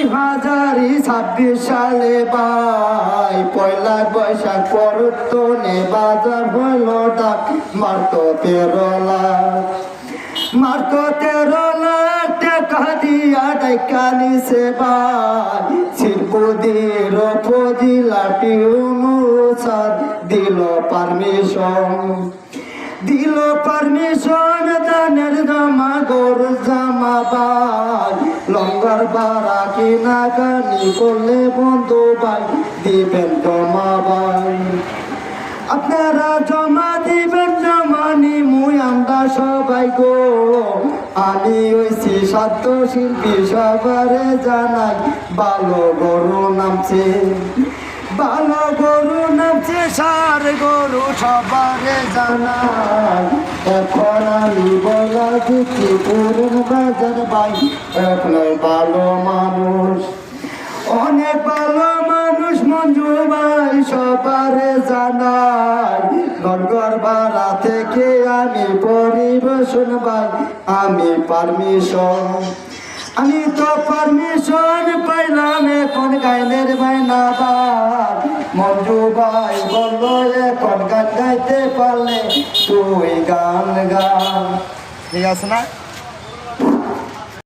2026 সালে ভাই পয়লা বৈশাখ পরতনে বাজার হইল ডাক মারতো 13 লাখ মারতো 13 লাখ টাকা দিয়া ডাইকা নিছে ভাই শিল্পদের ফজিলাটি অনুসার দিল পারমিশন দানের জামা গরু জামা ভাই লঙ্গার বাড়া কিনা গানি করলে বন্ধু ভাই দিবেন জমা ভাই আপনারা জমা দিবেন জমা নিমুই আমরা সবাই গো আমি হইছি সাধ্য শিল্পী সবারে জানাই ভালো গরু নামছে সার গরু সবারে জানাই এখন আমি বলা দিচ্ছি পুরন বাজার ভাই এখন ভালো মানুষ অনেক ভালো মানুষ মঞ্জু ভাই সবারে জানাই নগর ভাড়া থেকে আমি পরিবেশন ভাই আমি পারমিশন পাইলাম এখন গাইনের বাইনা ভাই মঞ্জু ভাই বললো এখন গান গাইতে পারলে তুই গান গা ঠিক আছে না।